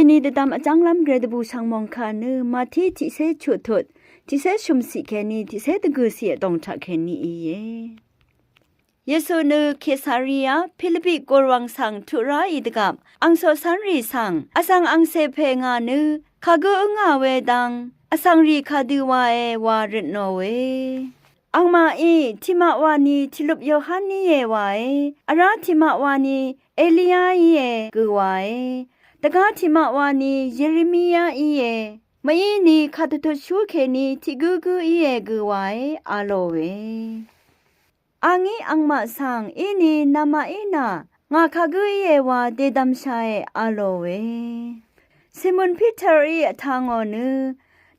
นี่เดดามอจังลำเกรดบูชังมองคานือมาที่ที่เสชุดทุดที่เสชุมสิแค่นี้ที่เสตะกือเสียตองทักแค่นี้เยซูนือเคซาริยาฟิลิปปิโกรังสังทุราอิดกับอังโซซันรีสังอสังอังเซเพงานือคากุงาเวดังอสังรีคาดูวาเอวาริโนเวอังมาอีทิมาวานีทิลุบโยฮันนีเยวาเออาราทิมาวานีเอลียาเยกุวาเอตะกาทิมาวานีเยเรมียาเยมยีนีคาตุตุชูเคนีทิกุกุเยกุวาเออาโลเวอังอีอังมาสังอีนีนามาอีนางาคากุเยวาเดดัมชาเออาโลเวซิมอนพีเตอร์อีทางอนือ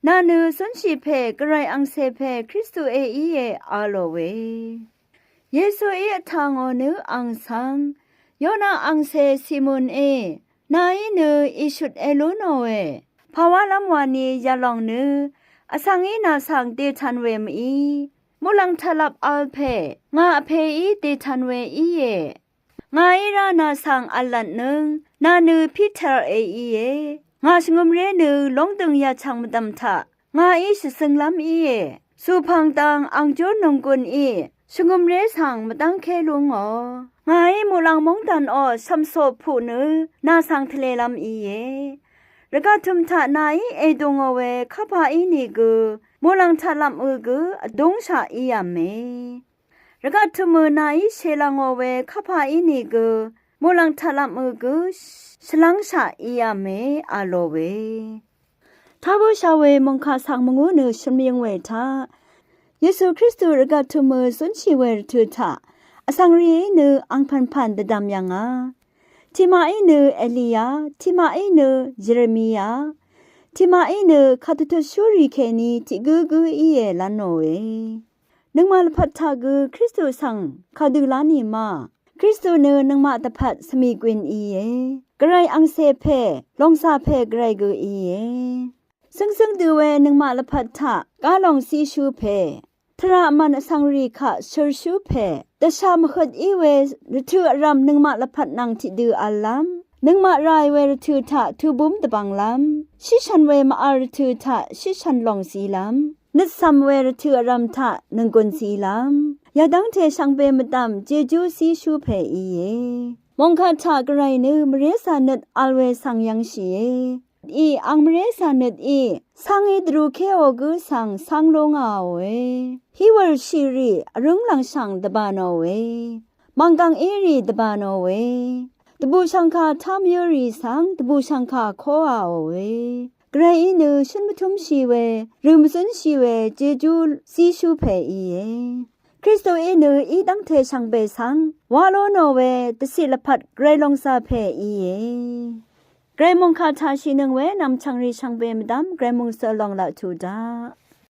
นานือสนชีเพกไรอังเซเพคริสตูเออีเออาโลเวเยซูเอทางอนืออังสังโยนาอังเซซิมอนเอนายนืออิชุดเอลูโนเวภาวะลำวานียาลองนืออสังอีนาสังเดทันเวมอีมุลังทลับอัลเพงาเพอีเดทันเวอีเยงาอีรานาสังอัลลันนึงนานือพีเตอร์เออีเยงาสงมเรนือลงตึงยาชังมดำทะงาอีสิสังลำอีเยสุพังตังอังโจนงกุนอีสงมเรสังมดังเคลุงงาอีมุลังมงตันอสัมโซผู้นือนาสังทะเลลำอีเยระกาทุมทะนายเอดงเวข้าพาอีนี่กูมุลังทะลำกูดงชาอียามเมระกาทุมือนายเชลังเวข้าพาอีนี่กูมุลังทะลำกูฉลังชาอียามเมอาโลเวท้าบูชาเวมงคาสังมงูเนชมยังเวทาเยซูคริสต์ระกาทุมือสนชีเวรทุทะอสังรีเนอังพันเดดามยังาทิมาอินเอลียาทิมาอินเยเรมียาทิมาอินคาตุตชูริเคนีติกุกุอีเอลานโนเอนึงมาลพัทธากุคริสตุสังคาดูลานีมาคริสตุเนนึงมาตพัดสมีกวินอีเอกระไรอังเซเพลงซาเพกระไรกุอีเอซึ่งดูเวนึงมาลพัทธากาลองซีชูเพทรามันสังรีคะเชอร์ชูเพตชามขดอีเวรถือรำนึงมาละพัดนังที่ดืออัลลัมนึงมารายเวรถือทะทูบุมตะบังลัมชิชันเวมาอารถือทะชิชันลองสีลัมนึกซัมเวรถือรำทะนึงกนสีลัมยาดังเทชังเบมดำเจจูซีชูเพอีเยมองคาทากไรนึมเรสานึดอัลเวสังยังชีอีอังเรสานึดอีสังอิดรูเคโอกุสังลงเอาเวฮิวร์ชิริรุงหลังสังตบานเวมังกังเอรีตบานเวตบูชังคาทามยูรีสังตบูชังคาโคอาเวไกรอินูฉันมุทุมชีเวรุมสันชีเวเจจูซีชูเพอีเยคริสโตอินูอีดังเทชังเบสังวาโลโนเวตสิลพัดไกรลงซาเพอีเยไกรมงคาทาชินึงเวนำชังรีชังเบมดำไกรมงเสลองละทูดา